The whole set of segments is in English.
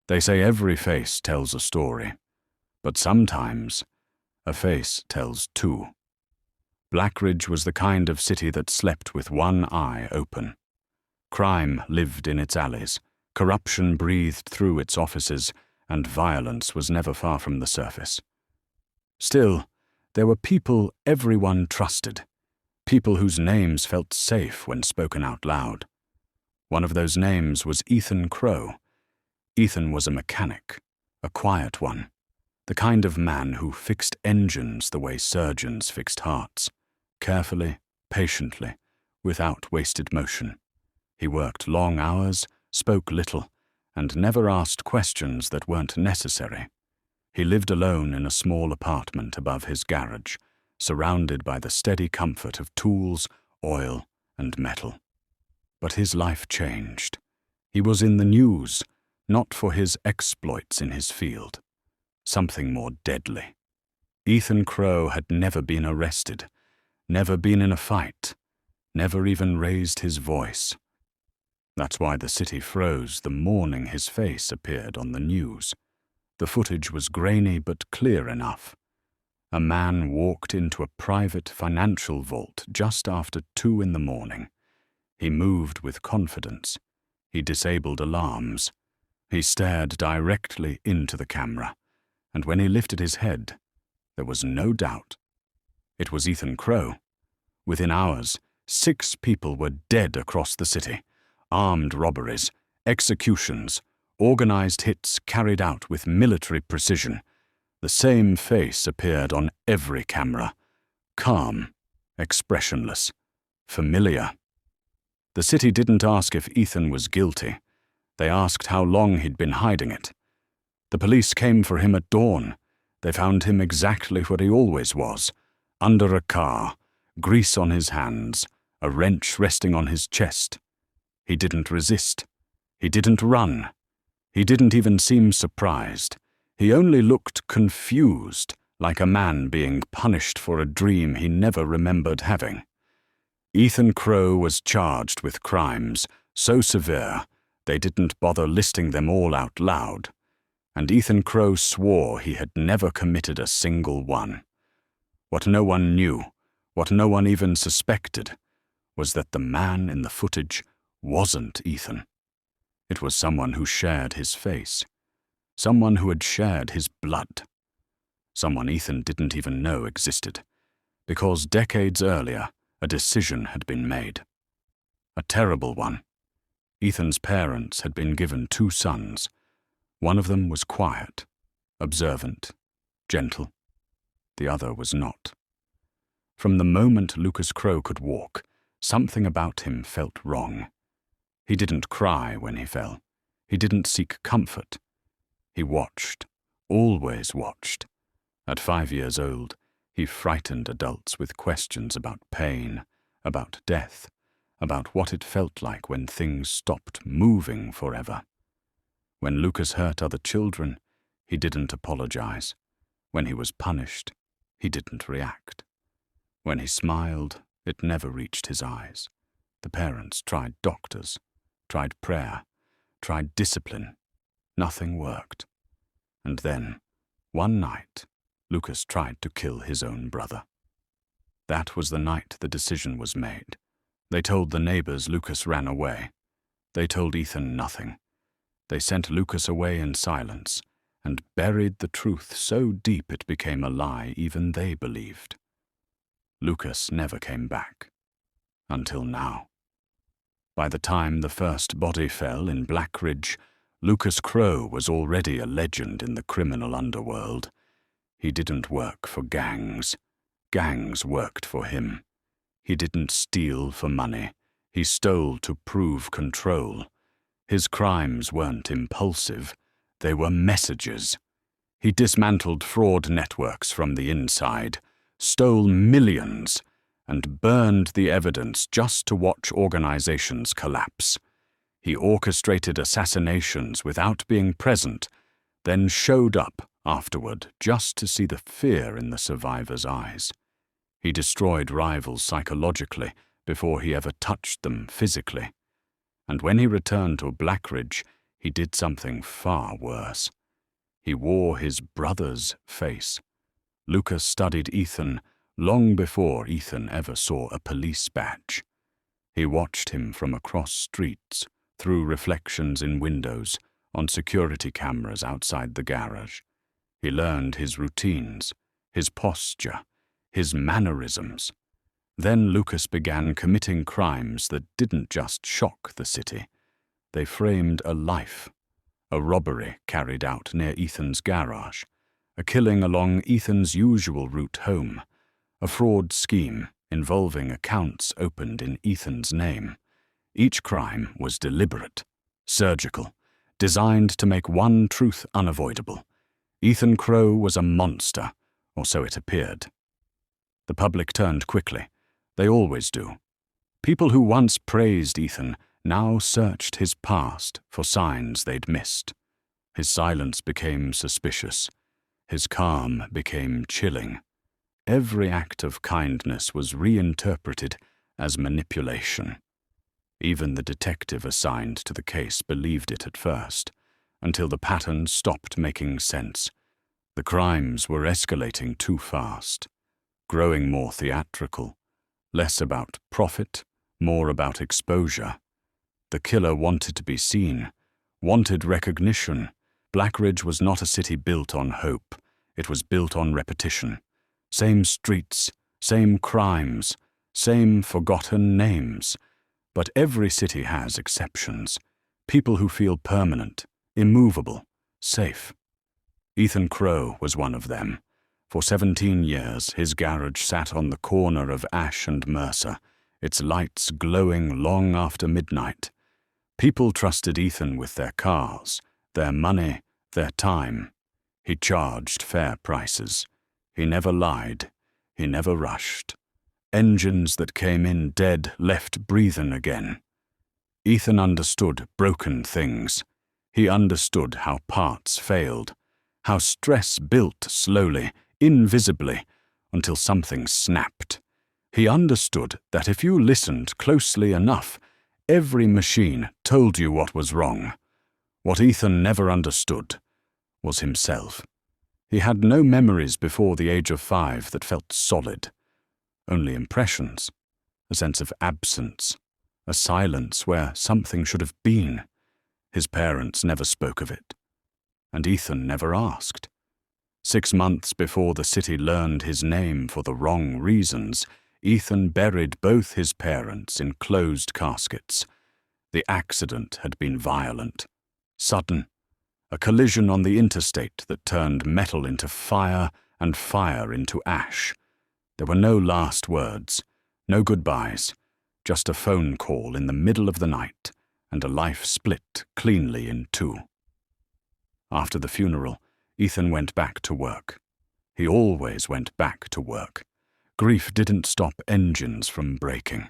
They say every face tells a story, but sometimes a face tells two. Blackridge was the kind of city that slept with one eye open. Crime lived in its alleys, corruption breathed through its offices, and violence was never far from the surface. Still, there were people everyone trusted, people whose names felt safe when spoken out loud. One of those names was Ethan Crowe. Ethan was a mechanic, a quiet one, the kind of man who fixed engines the way surgeons fixed hearts, carefully, patiently, without wasted motion. He worked long hours, spoke little, and never asked questions that weren't necessary. He lived alone in a small apartment above his garage, surrounded by the steady comfort of tools, oil, and metal. But his life changed. He was in the news, not for his exploits in his field. Something more deadly. Ethan Crowe had never been arrested, never been in a fight, never even raised his voice. That's why the city froze the morning his face appeared on the news. The footage was grainy but clear enough. A man walked into a private financial vault just after 2 a.m. He moved with confidence. He disabled alarms. He stared directly into the camera, and when he lifted his head, there was no doubt. It was Ethan Crowe. Within hours, 6 people were dead across the city. Armed robberies, executions, organized hits carried out with military precision. The same face appeared on every camera. Calm, expressionless, familiar. The city didn't ask if Ethan was guilty. They asked how long he'd been hiding it. The police came for him at dawn. They found him exactly where he always was, under a car, grease on his hands, a wrench resting on his chest. He didn't resist. He didn't run. He didn't even seem surprised. He only looked confused, like a man being punished for a dream he never remembered having. Ethan Crowe was charged with crimes so severe they didn't bother listing them all out loud, and Ethan Crowe swore he had never committed a single one. What no one knew, what no one even suspected, was that the man in the footage wasn't Ethan. It was someone who shared his face, someone who had shared his blood, someone Ethan didn't even know existed, because decades earlier a decision had been made. A terrible one. Ethan's parents had been given 2 sons. One of them was quiet, observant, gentle. The other was not. From the moment Lucas Crowe could walk, something about him felt wrong. He didn't cry when he fell. He didn't seek comfort. He watched, always watched. At 5 years old, he frightened adults with questions about pain, about death, about what it felt like when things stopped moving forever. When Lucas hurt other children, he didn't apologize. When he was punished, he didn't react. When he smiled, it never reached his eyes. The parents tried doctors, tried prayer, tried discipline. Nothing worked. And then, one night, Lucas tried to kill his own brother. That was the night the decision was made. They told the neighbors Lucas ran away. They told Ethan nothing. They sent Lucas away in silence and buried the truth so deep it became a lie even they believed. Lucas never came back. Until now. By the time the first body fell in Blackridge, Lucas Crowe was already a legend in the criminal underworld. He didn't work for gangs. Gangs worked for him. He didn't steal for money. He stole to prove control. His crimes weren't impulsive. They were messages. He dismantled fraud networks from the inside, stole millions, and burned the evidence just to watch organizations collapse. He orchestrated assassinations without being present, then showed up afterward just to see the fear in the survivors' eyes. He destroyed rivals psychologically before he ever touched them physically. And when he returned to Blackridge, He did something far worse. He wore his brother's face. Lucas studied Ethan long before Ethan ever saw a police badge. He watched him from across streets, through reflections in windows, on security cameras outside the garage. He learned his routines, his posture, his mannerisms. Then Lucas began committing crimes that didn't just shock the city. They framed a life. A robbery carried out near Ethan's garage, a killing along Ethan's usual route home, a fraud scheme involving accounts opened in Ethan's name. Each crime was deliberate, surgical, designed to make one truth unavoidable. Ethan Crowe was a monster, or so it appeared. The public turned quickly. They always do. People who once praised Ethan now searched his past for signs they'd missed. His silence became suspicious. His calm became chilling. Every act of kindness was reinterpreted as manipulation. Even the detective assigned to the case believed it at first, until the pattern stopped making sense. The crimes were escalating too fast, growing more theatrical, less about profit, more about exposure. The killer wanted to be seen, wanted recognition. Blackridge was not a city built on hope. It was built on repetition. Same streets, same crimes, same forgotten names. But every city has exceptions. People who feel permanent, immovable, safe. Ethan Crowe was one of them. For 17 years, his garage sat on the corner of Ash and Mercer, its lights glowing long after midnight. People trusted Ethan with their cars, their money, their time. He charged fair prices. He never lied. He never rushed. Engines that came in dead left breathing again. Ethan understood broken things. He understood how parts failed, how stress built slowly, invisibly, until something snapped. He understood that if you listened closely enough, every machine told you what was wrong. What Ethan never understood was himself. He had no memories before the age of 5 that felt solid. Only impressions, a sense of absence, a silence where something should have been. His parents never spoke of it, and Ethan never asked. 6 months before the city learned his name for the wrong reasons, Ethan buried both his parents in closed caskets. The accident had been violent, sudden, a collision on the interstate that turned metal into fire and fire into ash. There were no last words, no goodbyes, just a phone call in the middle of the night and a life split cleanly in two. After the funeral, Ethan went back to work. He always went back to work. Grief didn't stop engines from breaking,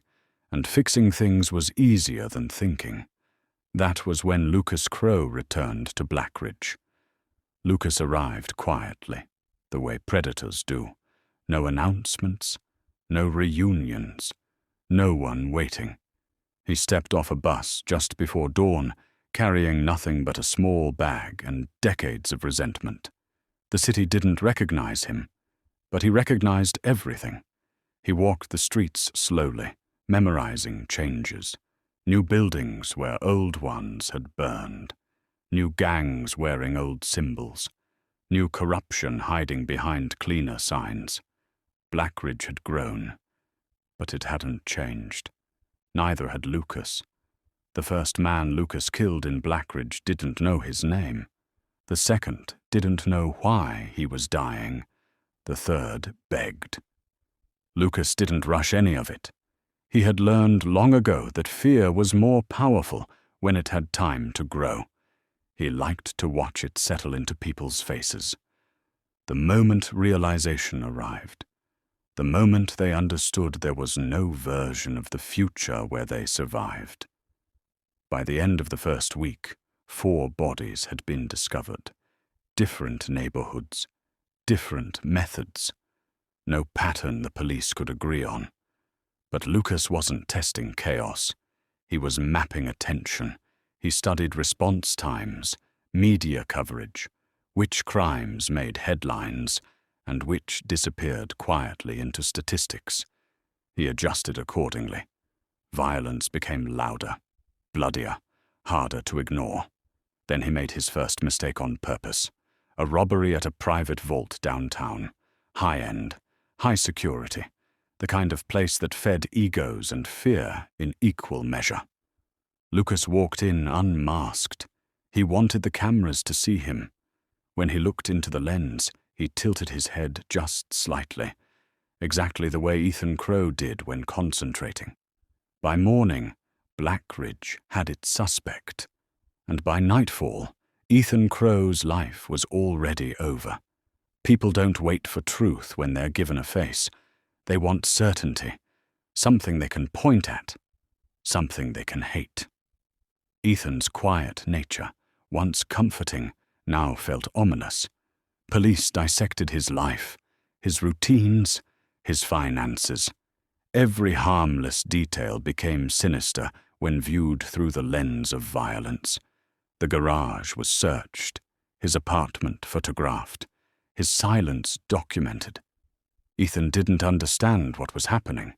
and fixing things was easier than thinking. That was when Lucas Crowe returned to Blackridge. Lucas arrived quietly, the way predators do. No announcements, no reunions, no one waiting. He stepped off a bus just before dawn, carrying nothing but a small bag and decades of resentment. The city didn't recognize him, but he recognized everything. He walked the streets slowly, memorizing changes. New buildings where old ones had burned. New gangs wearing old symbols. New corruption hiding behind cleaner signs. Blackridge had grown, but it hadn't changed. Neither had Lucas. The first man Lucas killed in Blackridge didn't know his name. The second didn't know why he was dying. The third begged. Lucas didn't rush any of it. He had learned long ago that fear was more powerful when it had time to grow. He liked to watch it settle into people's faces. The moment realization arrived, the moment they understood there was no version of the future where they survived. By the end of the first week, 4 bodies had been discovered. Different neighborhoods, different methods. No pattern the police could agree on. But Lucas wasn't testing chaos. He was mapping attention. He studied response times, media coverage, which crimes made headlines and which disappeared quietly into statistics. He adjusted accordingly. Violence became louder, bloodier, harder to ignore. Then he made his first mistake on purpose. A robbery at a private vault downtown. High-end, high security, the kind of place that fed egos and fear in equal measure. Lucas walked in unmasked. He wanted the cameras to see him. When he looked into the lens, he tilted his head just slightly, exactly the way Ethan Crowe did when concentrating. By morning, Blackridge had its suspect, and by nightfall, Ethan Crowe's life was already over. People don't wait for truth when they're given a face. They want certainty, something they can point at, something they can hate. Ethan's quiet nature, once comforting, now felt ominous. Police dissected his life, his routines, his finances. Every harmless detail became sinister when viewed through the lens of violence. The garage was searched, his apartment photographed, his silence documented. Ethan didn't understand what was happening.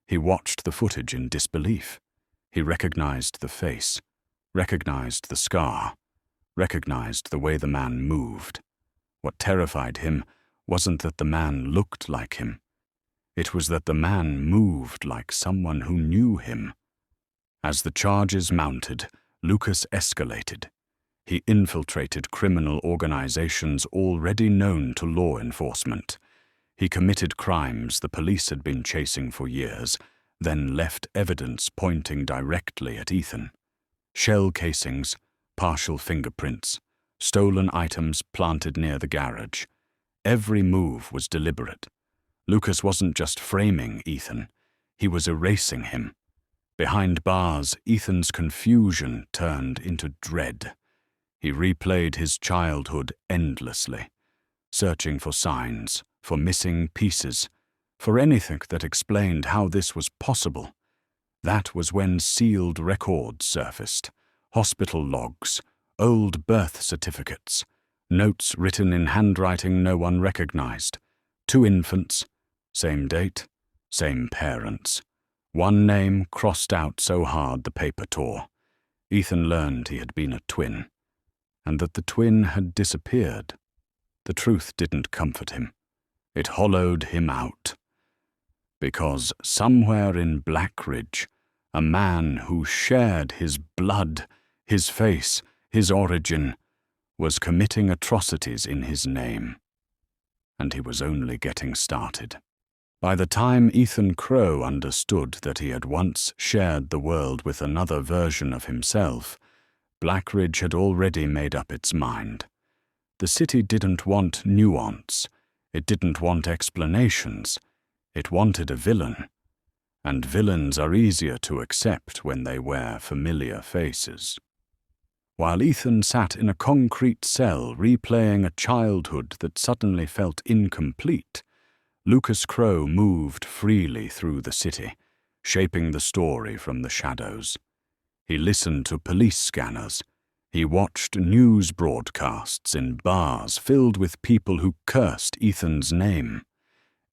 He watched the footage in disbelief. He recognized the face, recognized the scar, recognized the way the man moved. What terrified him wasn't that the man looked like him. It was that the man moved like someone who knew him. As the charges mounted, Lucas escalated. He infiltrated criminal organizations already known to law enforcement. He committed crimes the police had been chasing for years, then left evidence pointing directly at Ethan. Shell casings, partial fingerprints, stolen items planted near the garage. Every move was deliberate. Lucas wasn't just framing Ethan, he was erasing him. Behind bars, Ethan's confusion turned into dread. He replayed his childhood endlessly, searching for signs, for missing pieces, for anything that explained how this was possible. That was when sealed records surfaced, hospital logs, old birth certificates, notes written in handwriting no one recognized. 2 infants, same date, same parents. One name crossed out so hard the paper tore. Ethan learned he had been a twin, and that the twin had disappeared. The truth didn't comfort him. It hollowed him out. Because somewhere in Blackridge, a man who shared his blood, his face, his origin, was committing atrocities in his name. And he was only getting started. By the time Ethan Crowe understood that he had once shared the world with another version of himself, Blackridge had already made up its mind. The city didn't want nuance. It didn't want explanations. It wanted a villain. And villains are easier to accept when they wear familiar faces. While Ethan sat in a concrete cell replaying a childhood that suddenly felt incomplete, Lucas Crowe moved freely through the city, shaping the story from the shadows. He listened to police scanners. He watched news broadcasts in bars filled with people who cursed Ethan's name.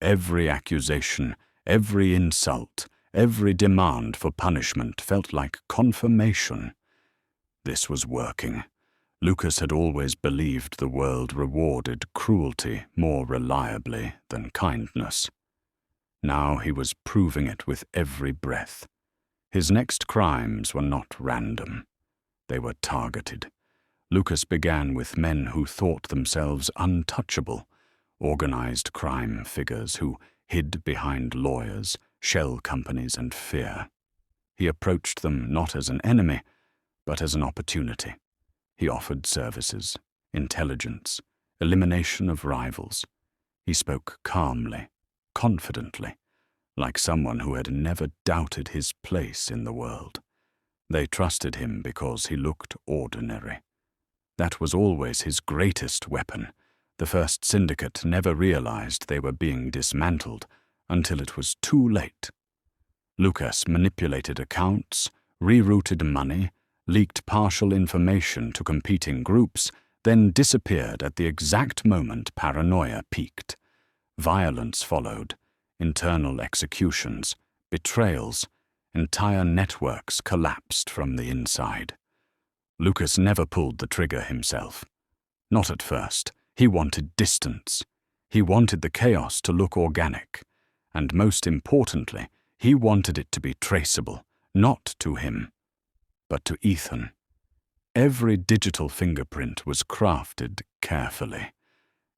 Every accusation, every insult, every demand for punishment felt like confirmation. This was working. Lucas had always believed the world rewarded cruelty more reliably than kindness. Now he was proving it with every breath. His next crimes were not random. They were targeted. Lucas began with men who thought themselves untouchable, organized crime figures who hid behind lawyers, shell companies, and fear. He approached them not as an enemy, but as an opportunity. He offered services, intelligence, elimination of rivals. He spoke calmly, confidently, like someone who had never doubted his place in the world. They trusted him because he looked ordinary. That was always his greatest weapon. The first syndicate never realized they were being dismantled until it was too late. Lucas manipulated accounts, rerouted money, leaked partial information to competing groups, then disappeared at the exact moment paranoia peaked. Violence followed, internal executions, betrayals, entire networks collapsed from the inside. Lucas never pulled the trigger himself. Not at first. He wanted distance. He wanted the chaos to look organic. And most importantly, he wanted it to be traceable, not to him, but to Ethan. Every digital fingerprint was crafted carefully.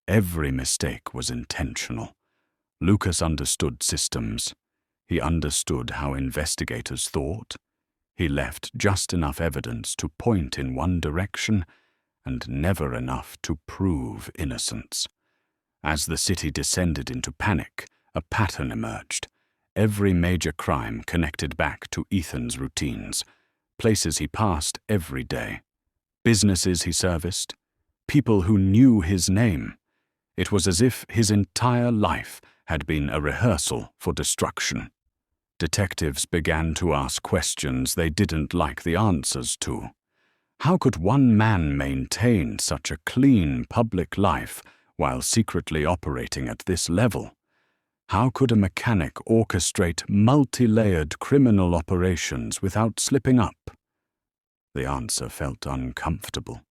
Every mistake was intentional. Lucas understood systems. He understood how investigators thought. He left just enough evidence to point in one direction, and never enough to prove innocence. As the city descended into panic, a pattern emerged. Every major crime connected back to Ethan's routines, places he passed every day, businesses he serviced, people who knew his name. It was as if his entire life had been a rehearsal for destruction. Detectives began to ask questions they didn't like the answers to. How could one man maintain such a clean public life while secretly operating at this level? How could a mechanic orchestrate multi-layered criminal operations without slipping up? The answer felt uncomfortable.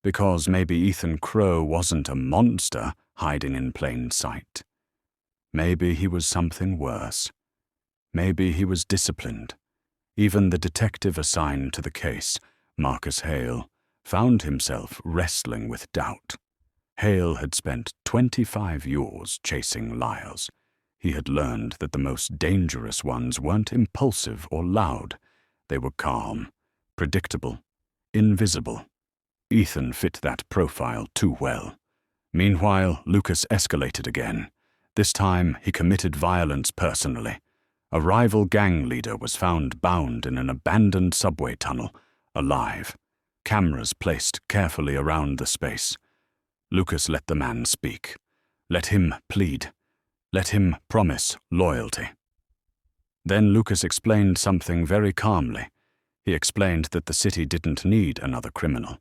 Because maybe Ethan Crowe wasn't a monster hiding in plain sight. Maybe he was something worse. Maybe he was disciplined. Even the detective assigned to the case, Marcus Hale, found himself wrestling with doubt. Hale had spent 25 years chasing liars. He had learned that the most dangerous ones weren't impulsive or loud. They were calm, predictable, invisible. Ethan fit that profile too well. Meanwhile, Lucas escalated again. This time, he committed violence personally. A rival gang leader was found bound in an abandoned subway tunnel, alive. Cameras placed carefully around the space. Lucas let the man speak. Let him plead. Let him promise loyalty. Then Lucas explained something very calmly. He explained that the city didn't need another criminal.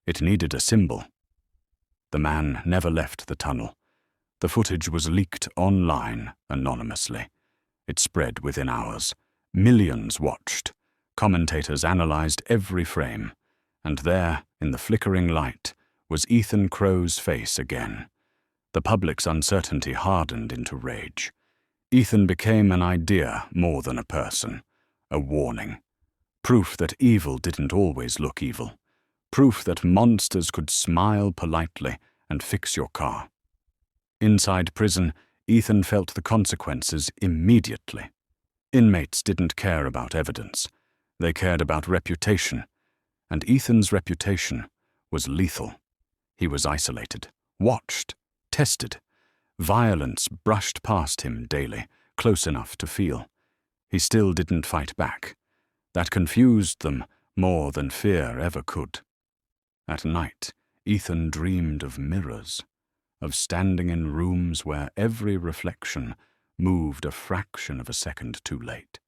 It needed a symbol. The man never left the tunnel. The footage was leaked online anonymously. It spread within hours. Millions watched. Commentators analyzed every frame. And there, in the flickering light, was Ethan Crowe's face again. The public's uncertainty hardened into rage. Ethan became an idea more than a person, a warning. Proof that evil didn't always look evil. Proof that monsters could smile politely and fix your car. Inside prison, Ethan felt the consequences immediately. Inmates didn't care about evidence. They cared about reputation. And Ethan's reputation was lethal. He was isolated, watched, tested. Violence brushed past him daily, close enough to feel. He still didn't fight back. That confused them more than fear ever could. At night, Ethan dreamed of mirrors, of standing in rooms where every reflection moved a fraction of a second too late.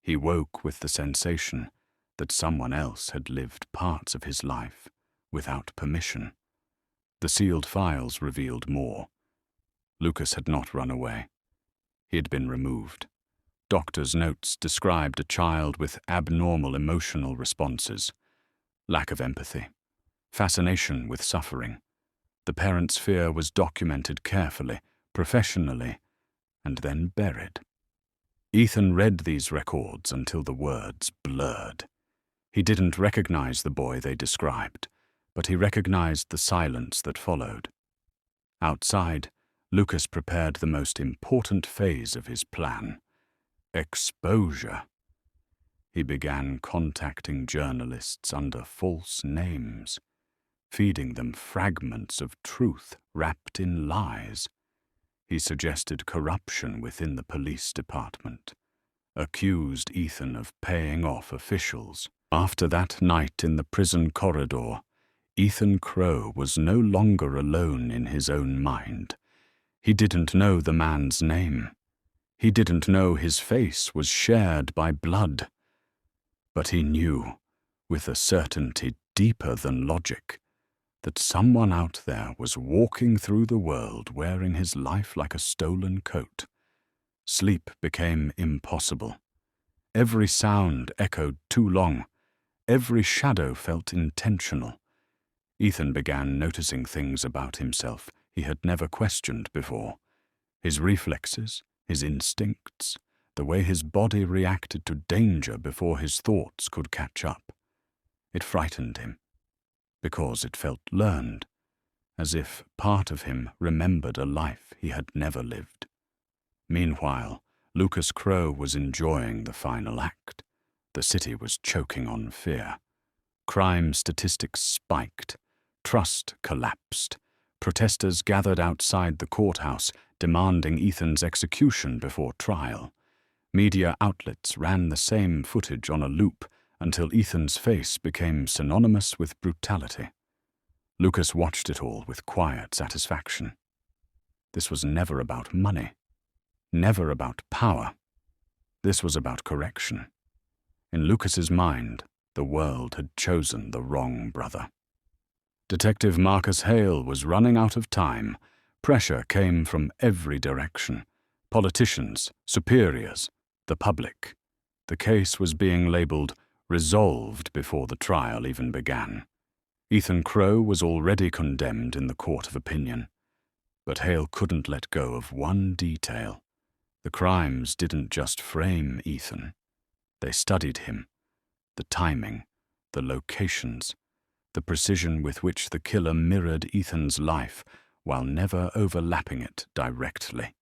He woke with the sensation that someone else had lived parts of his life without permission. The sealed files revealed more. Lucas had not run away. He had been removed. Doctors' notes described a child with abnormal emotional responses, lack of empathy, fascination with suffering. The parents' fear was documented carefully, professionally, and then buried. Ethan read these records until the words blurred. He didn't recognize the boy they described, but he recognized the silence that followed. Outside, Lucas prepared the most important phase of his plan: exposure. He began contacting journalists under false names, feeding them fragments of truth wrapped in lies. He suggested corruption within the police department, accused Ethan of paying off officials. After that night in the prison corridor, Ethan Crowe was no longer alone in his own mind. He didn't know the man's name. He didn't know his face was shared by blood. But he knew with a certainty deeper than logic, that someone out there was walking through the world wearing his life like a stolen coat. Sleep became impossible. Every sound echoed too long. Every shadow felt intentional. Ethan began noticing things about himself he had never questioned before. His reflexes, his instincts, the way his body reacted to danger before his thoughts could catch up. It frightened him, because it felt learned, as if part of him remembered a life he had never lived. Meanwhile, Lucas Crowe was enjoying the final act. The city was choking on fear. Crime statistics spiked. Trust collapsed. Protesters gathered outside the courthouse, demanding Ethan's execution before trial. Media outlets ran the same footage on a loop until Ethan's face became synonymous with brutality. Lucas watched it all with quiet satisfaction. This was never about money, never about power. This was about correction. In Lucas's mind, the world had chosen the wrong brother. Detective Marcus Hale was running out of time. Pressure came from every direction. Politicians, superiors, the public. The case was being labeled resolved before the trial even began. Ethan Crowe was already condemned in the court of opinion. But Hale couldn't let go of one detail. The crimes didn't just frame Ethan. They studied him. The timing, the locations, the precision with which the killer mirrored Ethan's life while never overlapping it directly.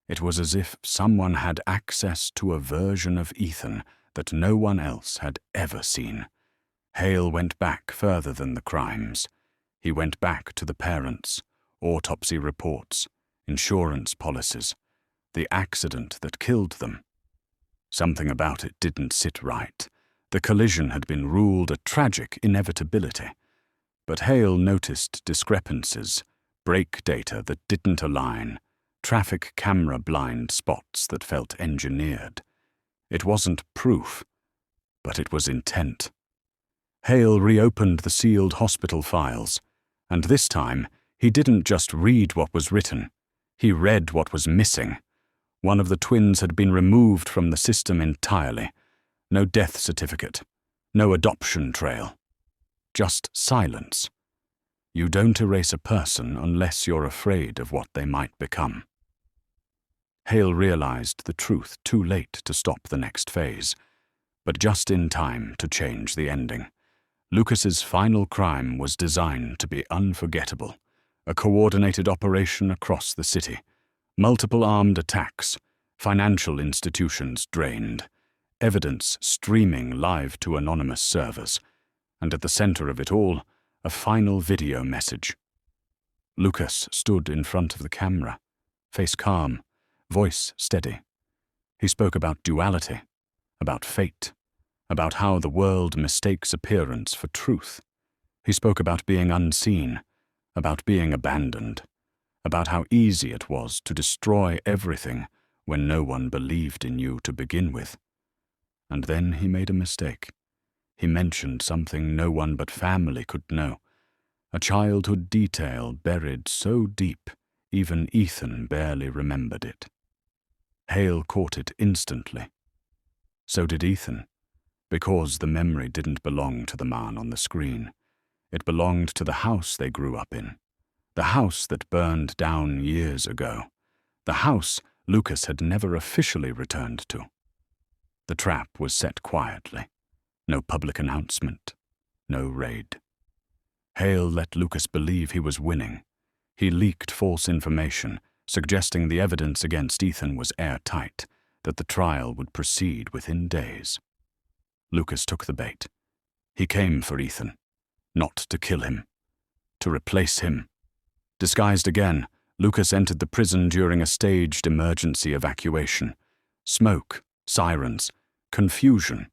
It was as if someone had access to a version of Ethan that no one else had ever seen. Hale went back further than the crimes. He went back to the parents, autopsy reports, insurance policies, the accident that killed them. Something about it didn't sit right. The collision had been ruled a tragic inevitability. But Hale noticed discrepancies, brake data that didn't align, traffic camera blind spots that felt engineered. It wasn't proof, but it was intent. Hale reopened the sealed hospital files, and this time he didn't just read what was written. He read what was missing. One of the twins had been removed from the system entirely. No death certificate, no adoption trail. Just silence. You don't erase a person unless you're afraid of what they might become. Hale realized the truth too late to stop the next phase, but just in time to change the ending. Lucas's final crime was designed to be unforgettable. A coordinated operation across the city. Multiple armed attacks, financial institutions drained, evidence streaming live to anonymous servers, and at the center of it all, a final video message. Lucas stood in front of the camera, face calm, voice steady. He spoke about duality, about fate, about how the world mistakes appearance for truth. He spoke about being unseen, about being abandoned, about how easy it was to destroy everything when no one believed in you to begin with. And then he made a mistake. He mentioned something no one but family could know, a childhood detail buried so deep even Ethan barely remembered it. Hale caught it instantly. So did Ethan, because the memory didn't belong to the man on the screen. It belonged to the house they grew up in, the house that burned down years ago, the house Lucas had never officially returned to. The trap was set quietly. No public announcement, no raid. Hale let Lucas believe he was winning. He leaked false information, suggesting the evidence against Ethan was airtight, that the trial would proceed within days. Lucas took the bait. He came for Ethan, not to kill him, to replace him. Disguised again, Lucas entered the prison during a staged emergency evacuation. Smoke, sirens, confusion.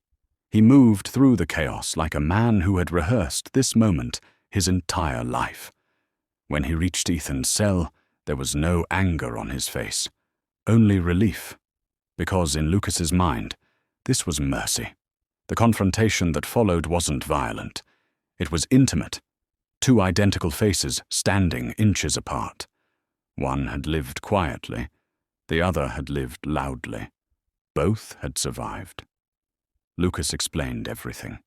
He moved through the chaos like a man who had rehearsed this moment his entire life. When he reached Ethan's cell, there was no anger on his face, only relief, because in Lucas's mind, this was mercy. The confrontation that followed wasn't violent. It was intimate. Two identical faces standing inches apart. One had lived quietly. The other had lived loudly. Both had survived. Lucas explained everything.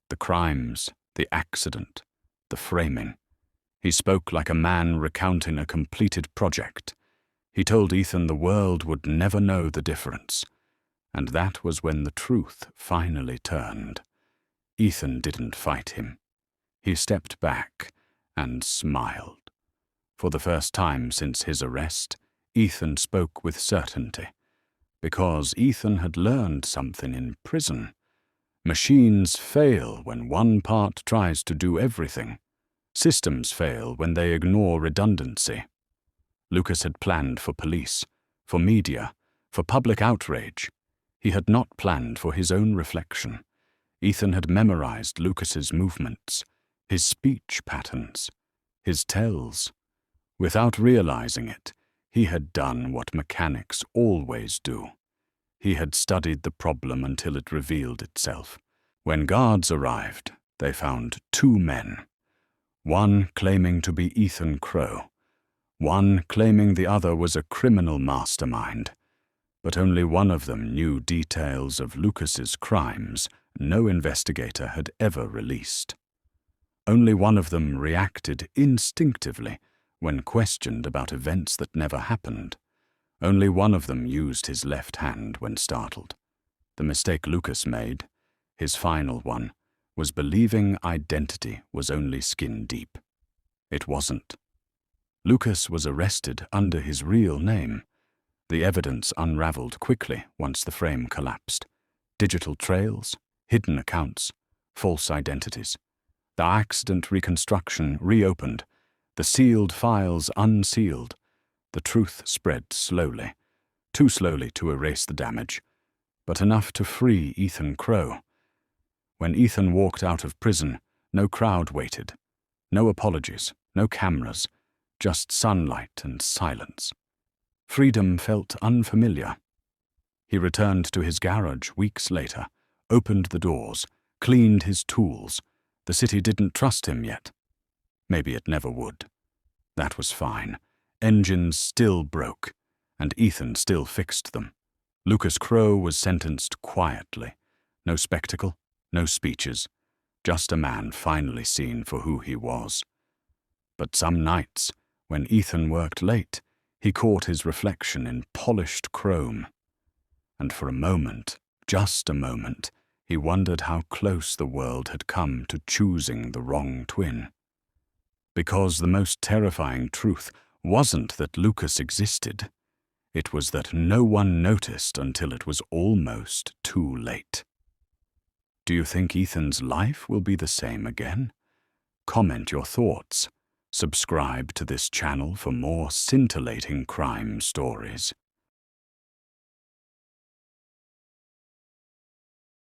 The crimes, the accident, the framing. He spoke like a man recounting a completed project. He told Ethan the world would never know the difference. And that was when the truth finally turned. Ethan didn't fight him. He stepped back and smiled. For the first time since his arrest, Ethan spoke with certainty. Because Ethan had learned something in prison. Machines fail when one part tries to do everything. Systems fail when they ignore redundancy. Lucas had planned for police, for media, for public outrage. He had not planned for his own reflection. Ethan had memorized Lucas's movements, his speech patterns, his tells. Without realizing it, he had done what mechanics always do. He had studied the problem until it revealed itself. When guards arrived, they found two men. One claiming to be Ethan Crowe. One claiming the other was a criminal mastermind. But only one of them knew details of Lucas's crimes no investigator had ever released. Only one of them reacted instinctively when questioned about events that never happened. Only one of them used his left hand when startled. The mistake Lucas made, his final one, was believing identity was only skin deep. It wasn't. Lucas was arrested under his real name. The evidence unraveled quickly once the frame collapsed. Digital trails, hidden accounts, false identities. The accident reconstruction reopened, the sealed files unsealed. The truth spread slowly, too slowly to erase the damage, but enough to free Ethan Crowe. When Ethan walked out of prison, no crowd waited. No apologies, no cameras, just sunlight and silence. Freedom felt unfamiliar. He returned to his garage weeks later, opened the doors, cleaned his tools. The city didn't trust him yet. Maybe it never would. That was fine. Engines still broke, and Ethan still fixed them. Lucas Crowe was sentenced quietly. No spectacle, no speeches, just a man finally seen for who he was. But some nights, when Ethan worked late, he caught his reflection in polished chrome. And for a moment, just a moment, he wondered how close the world had come to choosing the wrong twin. Because the most terrifying truth wasn't that Lucas existed. It was that no one noticed until it was almost too late. Do you think Ethan's life will be the same again? Comment your thoughts. Subscribe to this channel for more scintillating crime stories.